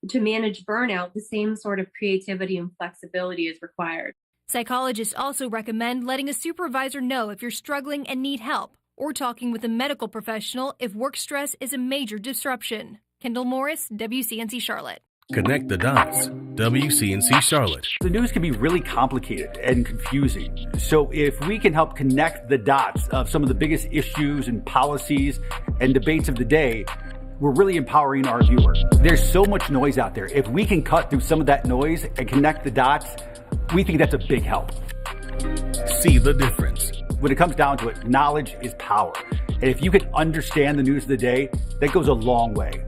To manage burnout, the same sort of creativity and flexibility is required. Psychologists also recommend letting a supervisor know if you're struggling and need help, or talking with a medical professional if work stress is a major disruption. Kendall Morris, WCNC Charlotte. Connect the dots. WCNC Charlotte. The news can be really complicated and confusing. So if we can help connect the dots of some of the biggest issues and policies and debates of the day, we're really empowering our viewer. There's so much noise out there. If we can cut through some of that noise and connect the dots, we think that's a big help. See the difference. When it comes down to it, knowledge is power. And if you can understand the news of the day, that goes a long way.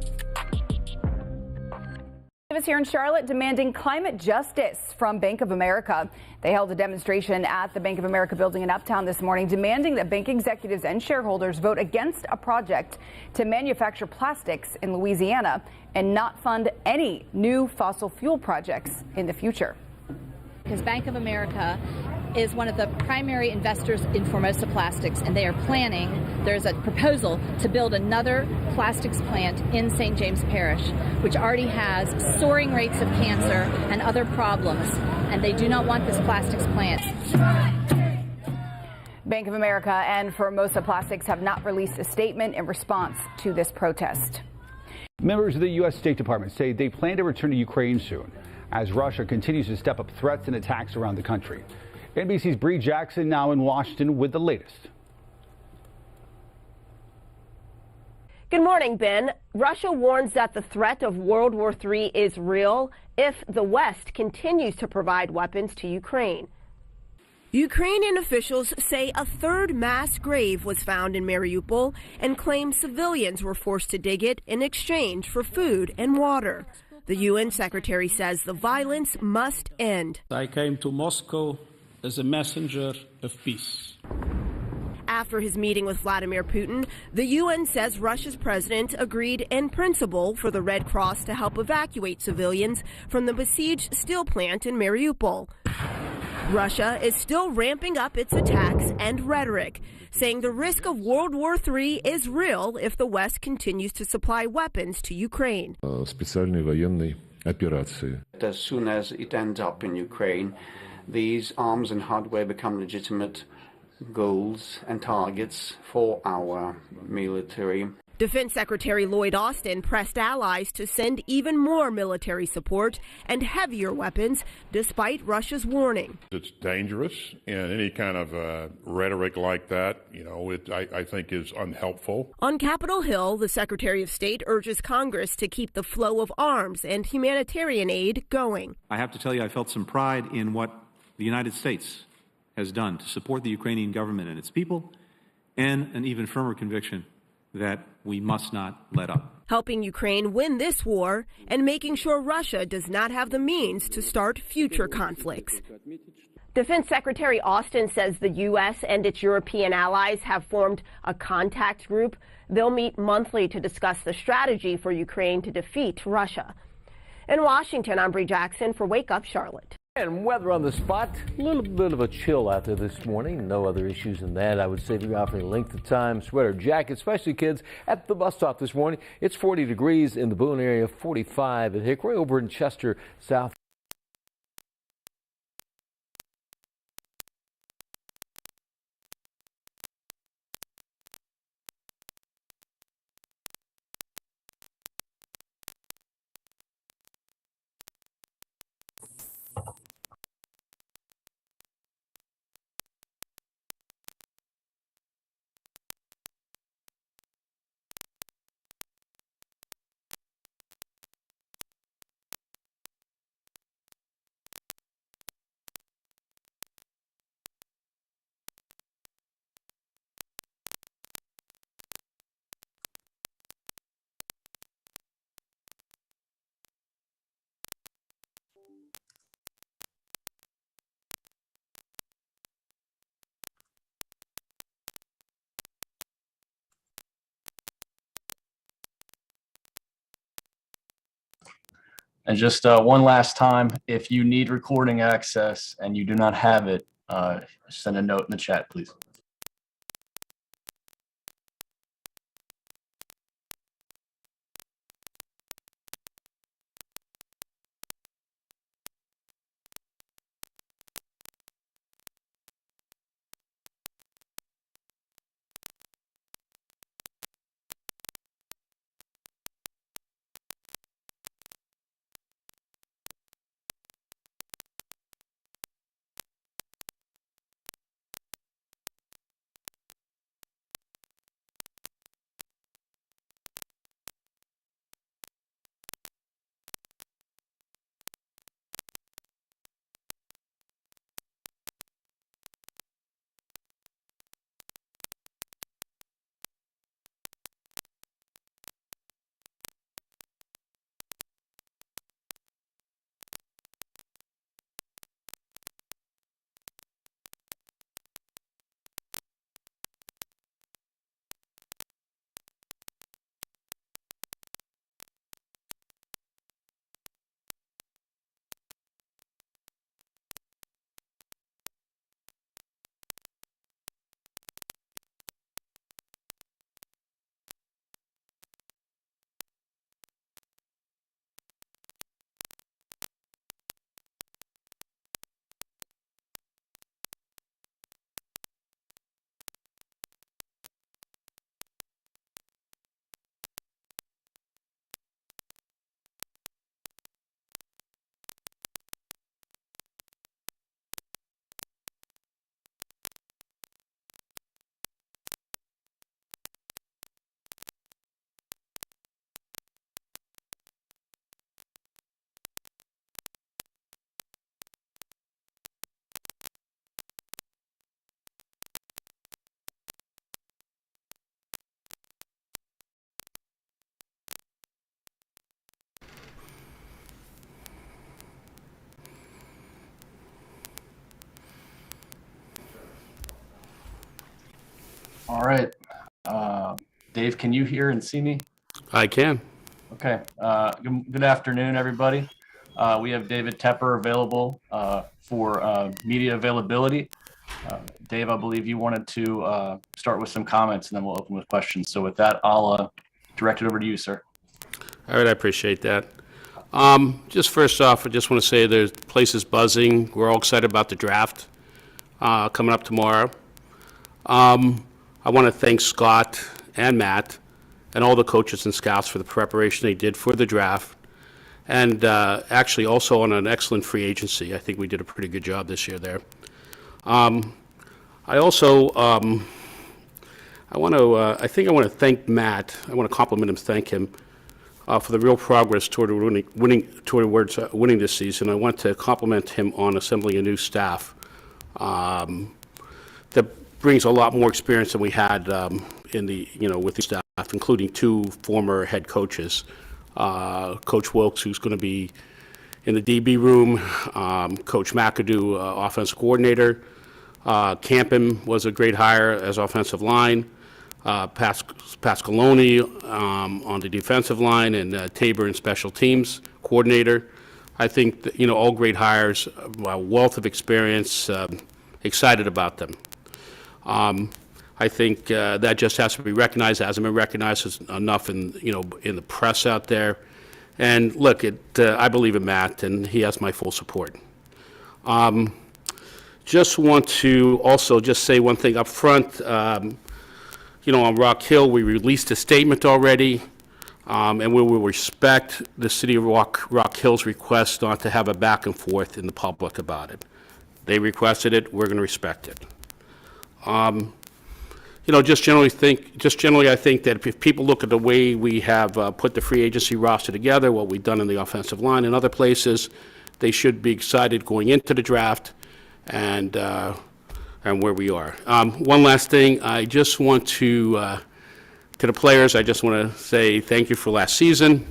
Here in Charlotte demanding climate justice from Bank of America. They held a demonstration at the Bank of America building in Uptown this morning, demanding that bank executives and shareholders vote against a project to manufacture plastics in Louisiana and not fund any new fossil fuel projects in the future. Because Bank of America is one of the primary investors in Formosa Plastics, and they are planning, there's a proposal to build another plastics plant in St. James Parish, which already has soaring rates of cancer and other problems, and they do not want this plastics plant. Bank of America and Formosa Plastics have not released a statement in response to this protest. Members of the U.S. State Department say they plan to return to Ukraine soon as Russia continues to step up threats and attacks around the country. NBC's Bree Jackson now in Washington with the latest. Good morning, Ben. Russia warns that the threat of World War III is real if the West continues to provide weapons to Ukraine. Ukrainian officials say a third mass grave was found in Mariupol and claim civilians were forced to dig it in exchange for food and water. The UN secretary says the violence must end. I came to Moscow as a messenger of peace. After his meeting with Vladimir Putin, the UN says Russia's president agreed in principle for the Red Cross to help evacuate civilians from the besieged steel plant in Mariupol. Russia is still ramping up its attacks and rhetoric, saying the risk of World War III is real if the West continues to supply weapons to Ukraine. Специальной военной операции. As soon as it ends up in Ukraine, these arms and hardware become legitimate goals and targets for our military. Defense Secretary Lloyd Austin pressed allies to send even more military support and heavier weapons, despite Russia's warning. It's dangerous, and any kind of rhetoric like that, I think is unhelpful. On Capitol Hill, the Secretary of State urges Congress to keep the flow of arms and humanitarian aid going. I have to tell you, I felt some pride in what the United States has done to support the Ukrainian government and its people, and an even firmer conviction that we must not let up. Helping Ukraine win this war and making sure Russia does not have the means to start future conflicts. Defense Secretary Austin says the U.S. and its European allies have formed a contact group. They'll meet monthly to discuss the strategy for Ukraine to defeat Russia. In Washington, I'm Bree Jackson for Wake Up Charlotte. And weather on the spot, a little bit of a chill out there this morning. No other issues than that. I would say if you're out for any length of time, sweater, jacket, especially kids at the bus stop this morning. It's 40 degrees in the Boone area, 45 at Hickory, over in Chester, South. And just one last time, if you need recording access and you do not have it, send a note in the chat, please. All right. Dave, can you hear and see me? I can. Okay. Good afternoon, everybody. We have David Tepper available for media availability. Dave, I believe you wanted to start with some comments, and then we'll open with questions. So with that, I'll direct it over to you, sir. All right, I appreciate that. Just first off, I just want to say the place is buzzing. We're all excited about the draft coming up tomorrow. I want to thank Scott and Matt and all the coaches and scouts for the preparation they did for the draft, and actually also on an excellent free agency. I think we did a pretty good job this year there. I also I want to thank Matt. I want to compliment him, thank him for the real progress toward winning this season. I want to compliment him on assembling a new staff that brings a lot more experience than we had with the staff, including 2 former head coaches. Coach Wilkes, who's going to be in the DB room, Coach McAdoo, offensive coordinator. Campen was a great hire as offensive line. Pascaloni on the defensive line, and Tabor in special teams coordinator. I think that, all great hires, a wealth of experience, excited about them. I think that just has to be recognized. It hasn't been recognized enough in the press out there. And look, I believe in Matt, and he has my full support. Just want to also just say one thing up front. On Rock Hill, we released a statement already, and we will respect the city of Rock Hill's request not to have a back and forth in the public about it. They requested it, we're going to respect it. Just generally, I think that if people look at the way we have put the free agency roster together, what we've done in the offensive line and other places, they should be excited going into the draft and where we are. One last thing, I just want to the players, I just want to say thank you for last season.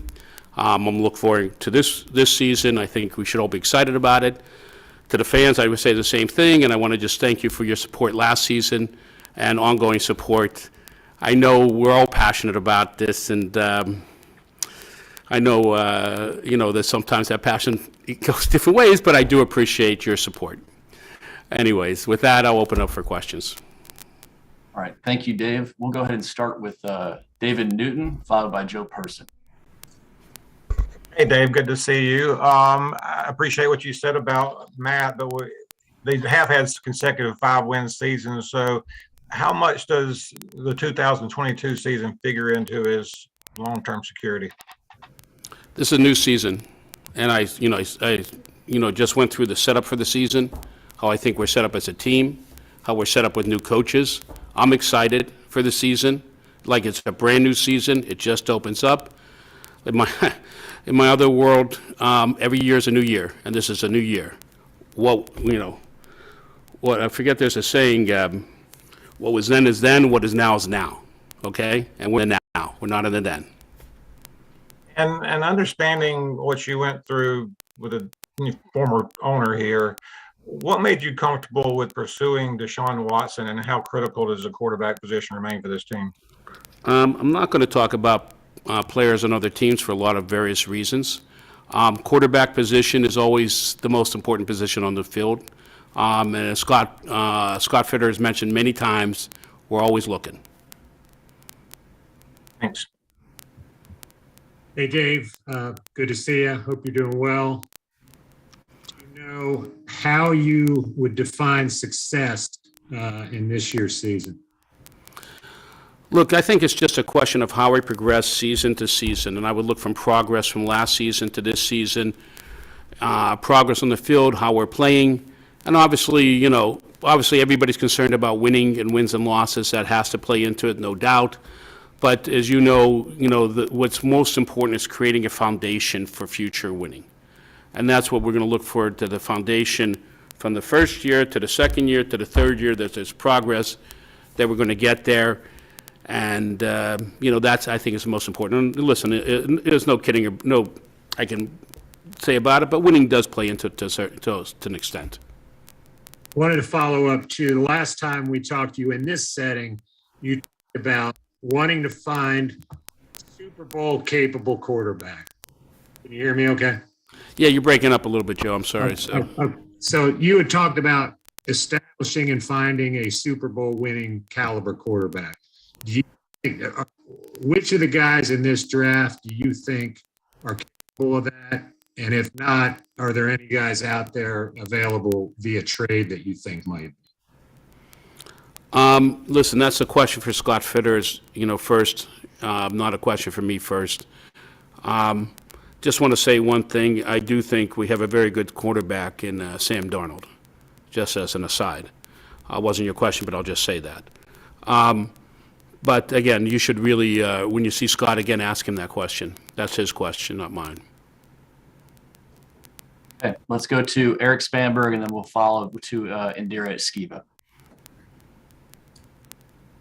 I'm looking forward to this season. I think we should all be excited about it. To the fans, I would say the same thing, and I want to just thank you for your support last season and ongoing support. I know we're all passionate about this, and I know that sometimes that passion goes different ways, but I do appreciate your support. Anyways, with that, I'll open up for questions. All right. Thank you, Dave. We'll go ahead and start with David Newton, followed by Joe Person. Hey, Dave, good to see you. I appreciate what you said about Matt, but they have had consecutive 5-win seasons. So how much does the 2022 season figure into his long-term security? This is a new season, and I just went through the setup for the season, how I think we're set up as a team, how we're set up with new coaches. I'm excited for the season, like it's a brand new season. It just opens up. In my other world, every year is a new year, and this is a new year. I forget there's a saying, what was then is then, what is now is now, okay? And we're in the now, we're not in the then. And understanding what you went through with a former owner here, what made you comfortable with pursuing Deshaun Watson, and how critical does the quarterback position remain for this team? I'm not going to talk about players on other teams for a lot of various reasons. Quarterback position is always the most important position on the field. And as Scott Fitterer has mentioned many times, we're always looking. Thanks. Hey, Dave. Good to see you. Hope you're doing well. Do you know how you would define success in this year's season? Look, I think it's just a question of how we progress season to season, and I would look from progress from last season to this season, progress on the field, how we're playing, and obviously everybody's concerned about winning and wins and losses. That has to play into it, no doubt. But as what's most important is creating a foundation for future winning, and that's what we're going to look for, to the foundation from the first year to the second year to the third year. That there's progress, that we're going to get there. And, that's, I think, is the most important. And listen, there's no kidding or no I can say about it, but winning does play into to an extent. Wanted to follow up, too. The last time we talked to you in this setting, you talked about wanting to find Super Bowl capable quarterback. Can you hear me okay? Yeah, you're breaking up a little bit, Joe. I'm sorry. So you had talked about establishing and finding a Super Bowl winning caliber quarterback. Do you think, which of the guys in this draft do you think are capable of that? And if not, are there any guys out there available via trade that you think might? Listen, that's a question for Scott Fitterer, first, not a question for me first. Just want to say one thing. I do think we have a very good quarterback in Sam Darnold, just as an aside. Wasn't your question, but I'll just say that. But again, you should really, when you see Scott again, ask him that question. That's his question, not mine. Okay, let's go to Eric Spanberg, and then we'll follow to Indira Esquiva.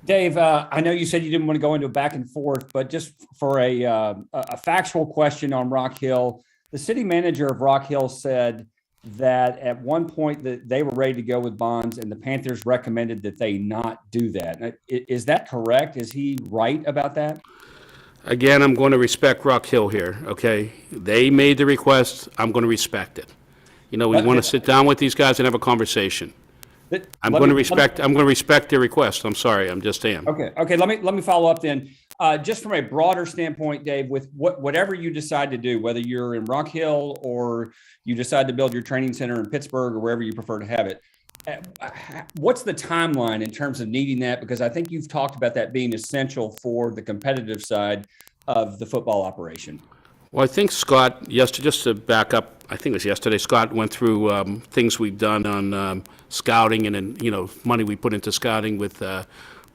Dave, I know you said you didn't want to go into a back and forth, but just for a factual question on Rock Hill, the city manager of Rock Hill said that at one point that they were ready to go with bonds, and the Panthers recommended that they not do that. Is that correct? Is he right about that? Again, I'm going to respect Rock Hill here, okay? They made the request. I'm going to respect it. We want to sit down with these guys and have a conversation. I'm going to respect their request. I'm sorry. I'm just saying. Okay. Let me follow up then. Just from a broader standpoint, Dave, with whatever you decide to do, whether you're in Rock Hill or you decide to build your training center in Pittsburgh or wherever you prefer to have it, what's the timeline in terms of needing that? Because I think you've talked about that being essential for the competitive side of the football operation. Well, I think Scott, just to back up, I think it was yesterday, Scott went through things we've done on scouting and money we put into scouting with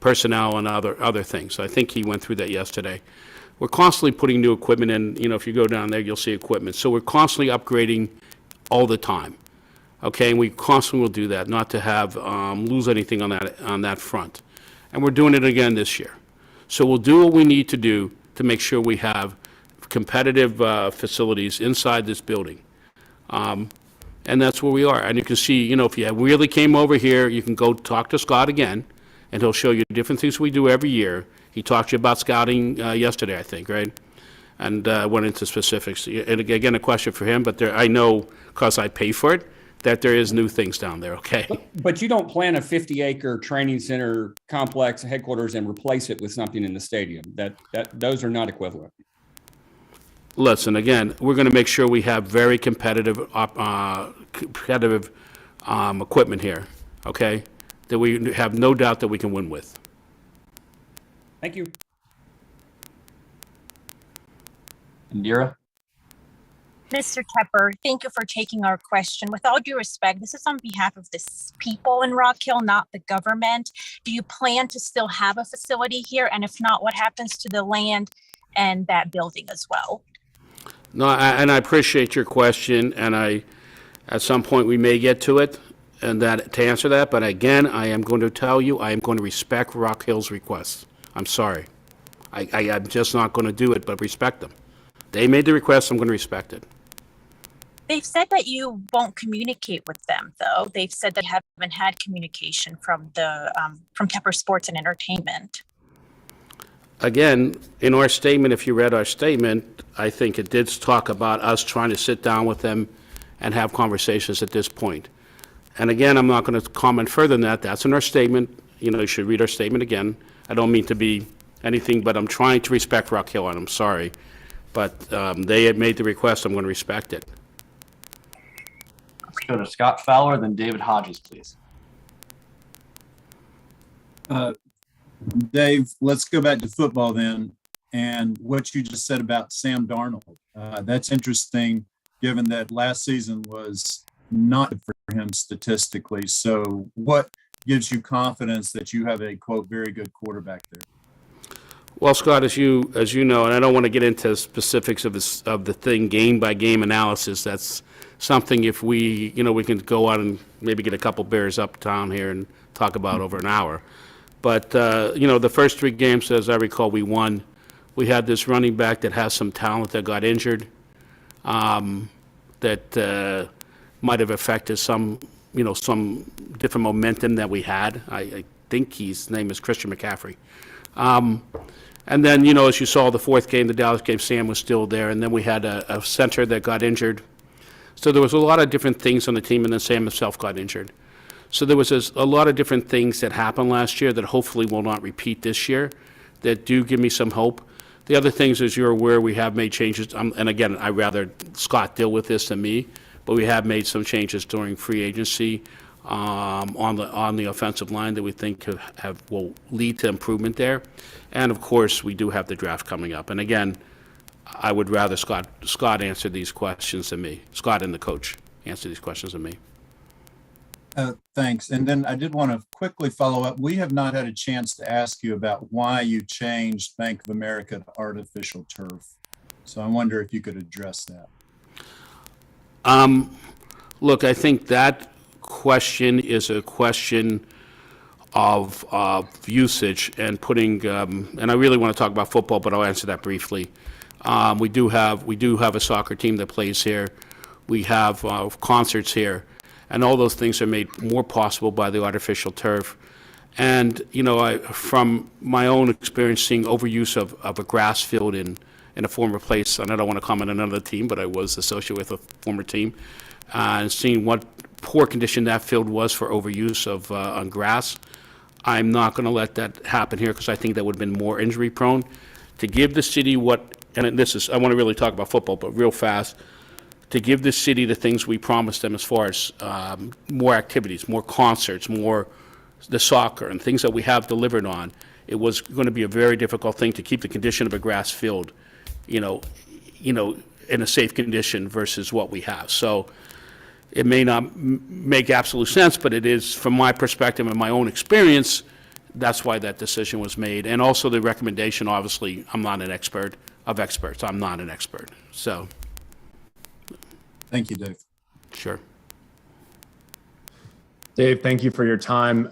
personnel and other things. So I think he went through that yesterday. We're constantly putting new equipment in. If you go down there, you'll see equipment. So we're constantly upgrading all the time. Okay, and we constantly will do that, not to have lose anything on that front. And we're doing it again this year. So we'll do what we need to do to make sure we have competitive facilities inside this building. And that's where we are. And you can see, if you really came over here, you can go talk to Scott again, and he'll show you different things we do every year. He talked to you about scouting yesterday, I think, right? And went into specifics. And again, a question for him, but I know, because I pay for it, that there is new things down there, okay? But you don't plan a 50-acre training center complex headquarters and replace it with something in the stadium. Those are not equivalent. Listen, again, we're going to make sure we have very competitive equipment here, okay? That we have no doubt that we can win with. Thank you. Indira? Mr. Tepper, thank you for taking our question. With all due respect, this is on behalf of the people in Rock Hill, not the government. Do you plan to still have a facility here? And if not, what happens to the land and that building as well? No, and I appreciate your question, and at some point we may get to it, and to answer that. But again, I am going to tell you, I am going to respect Rock Hill's requests. I'm sorry. I'm just not going to do it, but respect them. They made the request. I'm going to respect it. They've said that you won't communicate with them, though. They've said that you haven't had communication from Tepper Sports and Entertainment. Again, in our statement, if you read our statement, I think it did talk about us trying to sit down with them and have conversations at this point. And again, I'm not going to comment further than that. That's in our statement. You should read our statement again. I don't mean to be anything, but I'm trying to respect Rock Hill, and I'm sorry. But they had made the request. I'm going to respect it. Let's go to Scott Fowler, then David Hodges, please. Dave, let's go back to football then, and what you just said about Sam Darnold. That's interesting, given that last season was not good for him statistically. So what gives you confidence that you have a, quote, very good quarterback there? Well, Scott, as you know, and I don't want to get into specifics of the thing, game-by-game analysis. That's something if we can go out and maybe get a couple beers uptown here and talk about over an hour. But, the first 3 games, as I recall, we won. We had this running back that has some talent that got injured that might have affected some different momentum that we had. think his name is Christian McCaffrey. And then, you know, as you saw the fourth game, the Dallas game, Sam was still there. And then we had a center that got injured. So there was a lot of different things on the team, and then Sam himself got injured. So there was a lot of different things that happened last year that hopefully will not repeat this year that do give me some hope. The other things, as you're aware, we have made changes. And again, I'd rather Scott deal with this than me, but we have made some changes during free agency on the offensive line that we think will lead to improvement there. And of course, we do have the draft coming up. And again, I would rather Scott answer these questions than me. Scott and the coach answer these questions than me. Thanks. And then I did want to quickly follow up. We have not had a chance to ask you about why you changed Bank of America to artificial turf. So I wonder if you could address that. Look, I think that question is a question of usage and putting, and I really want to talk about football, but I'll answer that briefly. We do have a soccer team that plays here. We have concerts here, and all those things are made more possible by the artificial turf. And you know, from my own experience seeing overuse of a grass field in a former place, and I don't want to comment on another team, but I was associated with a former team, and seeing what poor condition that field was for overuse of on grass. I'm not going to let that happen here because I think that would have been more injury prone. To give the city what, and this is, I want to really talk about football, but real fast, to give the city the things we promised them as far as more activities, more concerts, more the soccer and things that we have delivered on, it was going to be a very difficult thing to keep the condition of a grass field, you know, in a safe condition versus what we have. So it may not make absolute sense, but it is, from my perspective and my own experience, that's why that decision was made. And also the recommendation, obviously, I'm not an expert of experts. I'm not an expert. So. Thank you, Dave. Sure. Dave, thank you for your time.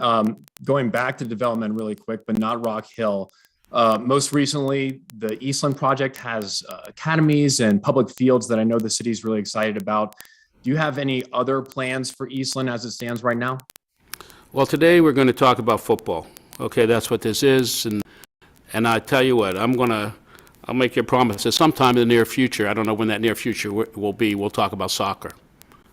Going back to development really quick, but not Rock Hill. Most recently, the Eastland project has academies and public fields that I know the city's really excited about. Do you have any other plans for Eastland as it stands right now? Well, today we're going to talk about football. Okay, that's what this is. And I tell you what, I'll make you a promise that sometime in the near future, I don't know when that near future will be, we'll talk about soccer.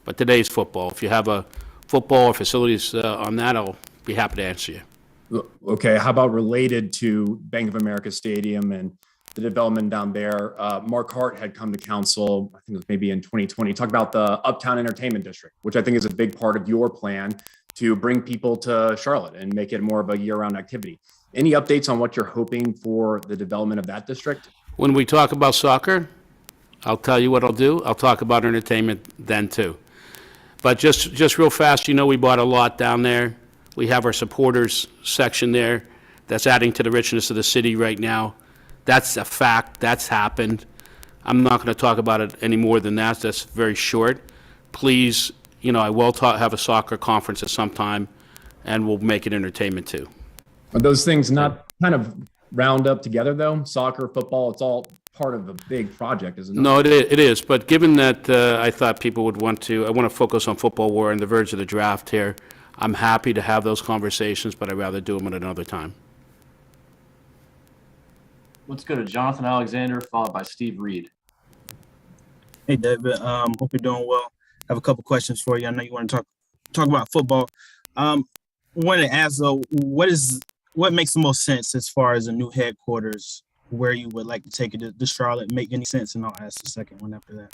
But today's football. If you have a football or facilities on that, I'll be happy to answer you. Okay, how about related to Bank of America Stadium and the development down there? Mark Hart had come to council, I think it was maybe in 2020, talk about the Uptown Entertainment District, which I think is a big part of your plan to bring people to Charlotte and make it more of a year-round activity. Any updates on what you're hoping for the development of that district? When we talk about soccer, I'll tell you what I'll do. I'll talk about entertainment then too. But just real fast, you know, we bought a lot down there. We have our supporters section there that's adding to the richness of the city right now. That's a fact. That's happened. I'm not going to talk about it any more than that. That's very short. Please, you know, I will have a soccer conference at some time, and we'll make it entertainment too. Are those things not kind of round up together, though? Soccer, football, it's all part of a big project, isn't it? No, it is. But given that I thought people would want to focus on football. We're on the verge of the draft here. I'm happy to have those conversations, but I'd rather do them at another time. Let's go to Jonathan Alexander, followed by Steve Reed. Hey, David. Hope you're doing well. I have a couple questions for you. I know you want to talk about football. Wanted to ask though, what makes the most sense as far as a new headquarters, where you would like to take it to Charlotte? Make any sense? And I'll ask the second one after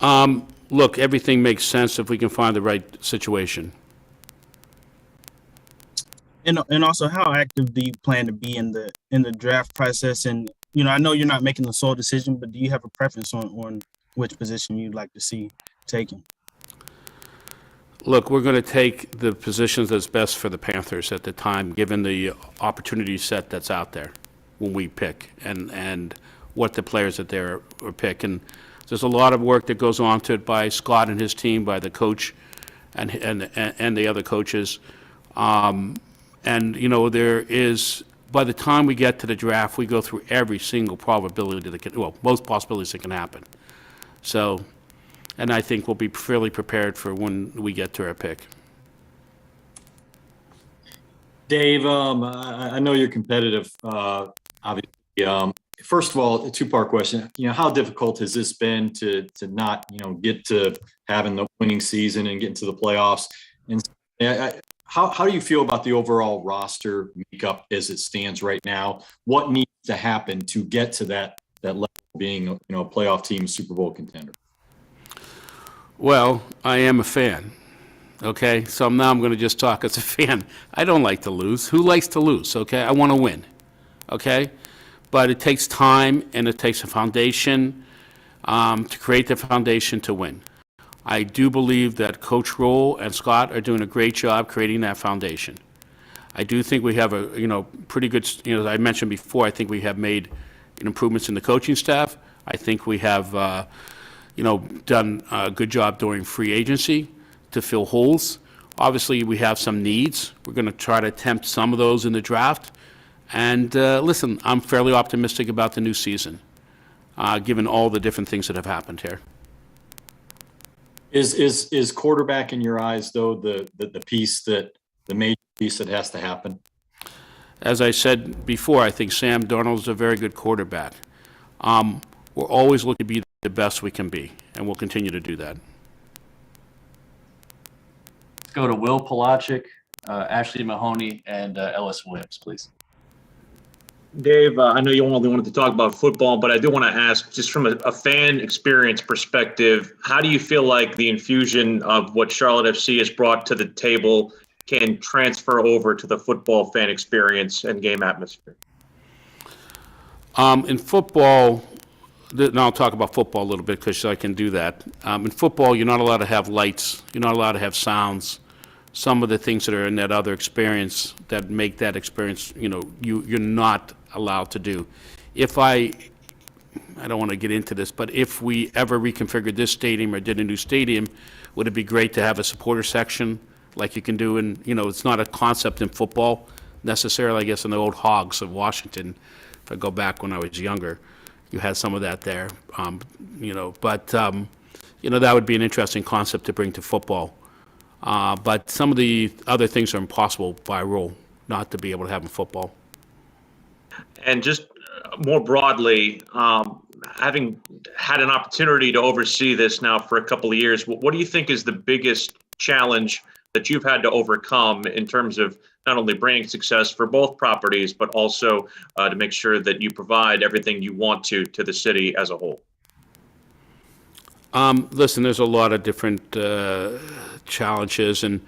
that. Look, everything makes sense if we can find the right situation. And also, how active do you plan to be in the draft process? And you know, I know you're not making the sole decision, but do you have a preference on which position you'd like to see taken? Look, we're going to take the positions that's best for the Panthers at the time, given the opportunity set that's out there when we pick and what the players that they're pick. And there's a lot of work that goes on to it by Scott and his team, by the coach and the other coaches. And, you know, there is, by the time we get to the draft, we go through every single probability that can, well, most possibilities that can happen. So, and I think we'll be fairly prepared for when we get to our pick. Dave, I know you're competitive, obviously. First of all, a two-part question. How difficult has this been to not, get to having the winning season and getting to the playoffs? And how do you feel about the overall roster makeup as it stands right now? What needs to happen to get to that level of being, a playoff team, Super Bowl contender? Well, I am a fan. Okay, so now I'm going to just talk as a fan. I don't like to lose. Who likes to lose? Okay, I want to win. Okay, but it takes time and it takes a foundation to create the foundation to win. I do believe that Coach Roll and Scott are doing a great job creating that foundation. I do think we have a pretty good, as I mentioned before, I think we have made improvements in the coaching staff. I think we have done a good job during free agency to fill holes. Obviously, we have some needs. We're going to try to attempt some of those in the draft. And listen, I'm fairly optimistic about the new season, given all the different things that have happened here. Is quarterback in your eyes, though, the major piece that has to happen? As I said before, I think Sam Darnold is a very good quarterback. We're always looking to be the best we can be, and we'll continue to do that. Let's go to Will Polaczyk, Ashley Mahoney, and Ellis Williams, please. Dave, I know you only wanted to talk about football, but I do want to ask, just from a fan experience perspective, how do you feel like the infusion of what Charlotte FC has brought to the table can transfer over to the football fan experience and game atmosphere? In football, and I'll talk about football a little bit because I can do that. In football, you're not allowed to have lights. You're not allowed to have sounds. Some of the things that are in that other experience that make that experience, you're not allowed to do. If I don't want to get into this, but if we ever reconfigured this stadium or did a new stadium, would it be great to have a supporter section like you can do in, it's not a concept in football necessarily, I guess, in the old Hogs of Washington. If I go back when I was younger, you had some of that there, but that would be an interesting concept to bring to football. But some of the other things are impossible by rule not to be able to have in football. And just more broadly, having had an opportunity to oversee this now for a couple of years, what do you think is the biggest challenge that you've had to overcome in terms of not only bringing success for both properties, but also to make sure that you provide everything you want to the city as a whole? Listen, there's a lot of different challenges, and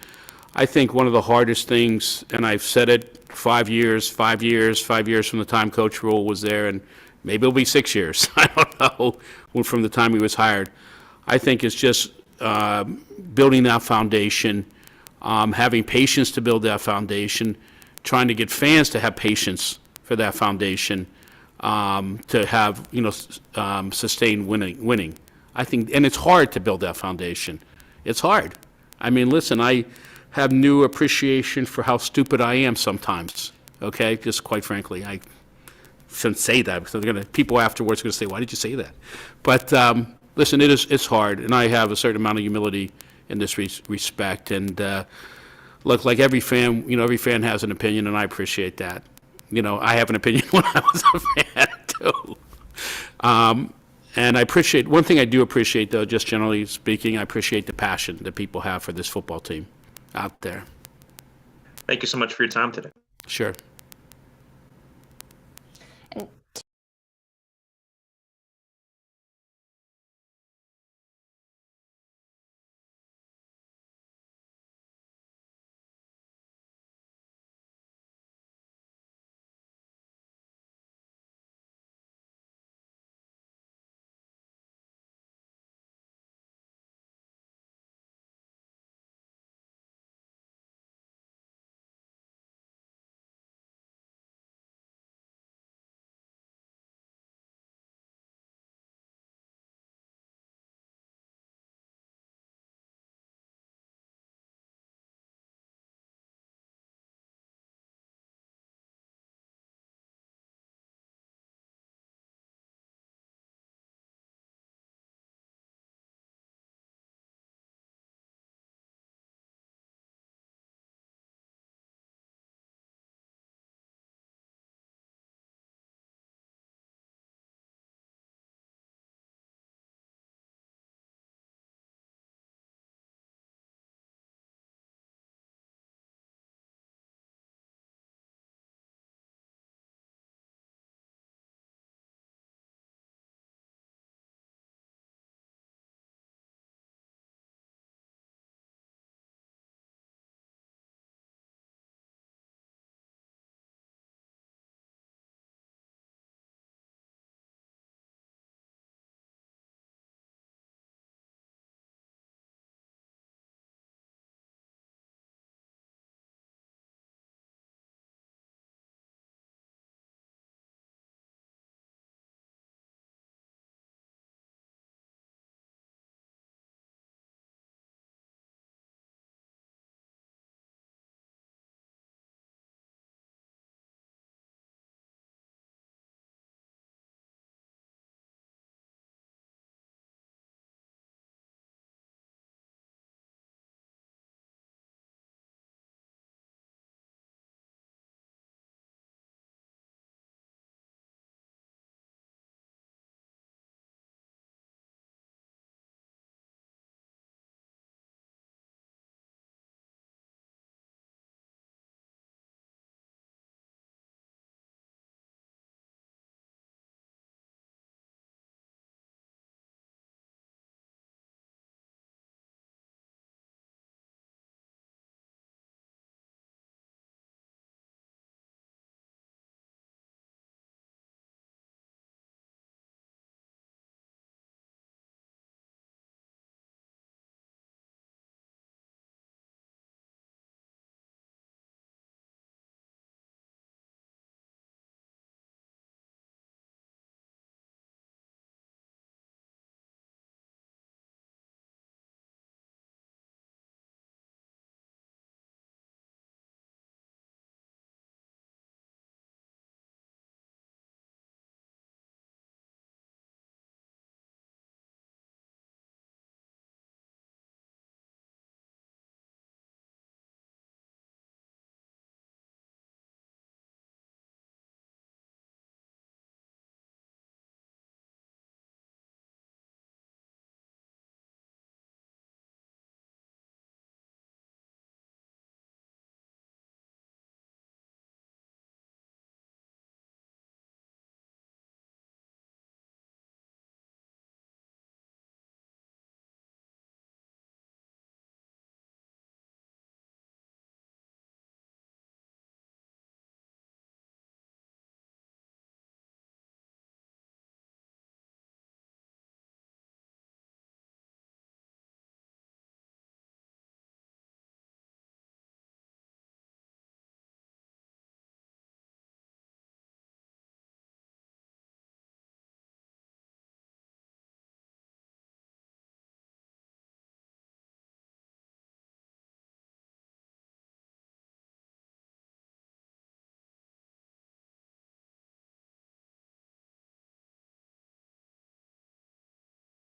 I think one of the hardest things, and I've said it 5 years from the time Coach Roll was there, and maybe it'll be 6 years, I don't know, from the time he was hired. I think it's just building that foundation, having patience to build that foundation, trying to get fans to have patience for that foundation, to have sustained winning. I think, and it's hard to build that foundation. It's hard. I mean, listen, I have new appreciation for how stupid I am sometimes. Okay, just quite frankly, I shouldn't say that because people afterwards are going to say, "Why did you say that?" But listen, it's hard, and I have a certain amount of humility in this respect. And look, like every fan, every fan has an opinion, and I appreciate that. I have an opinion when I was a fan too. And I appreciate, one thing I do appreciate, though, just generally speaking, I appreciate the passion that people have for this football team out there. Thank you so much for your time today. Sure.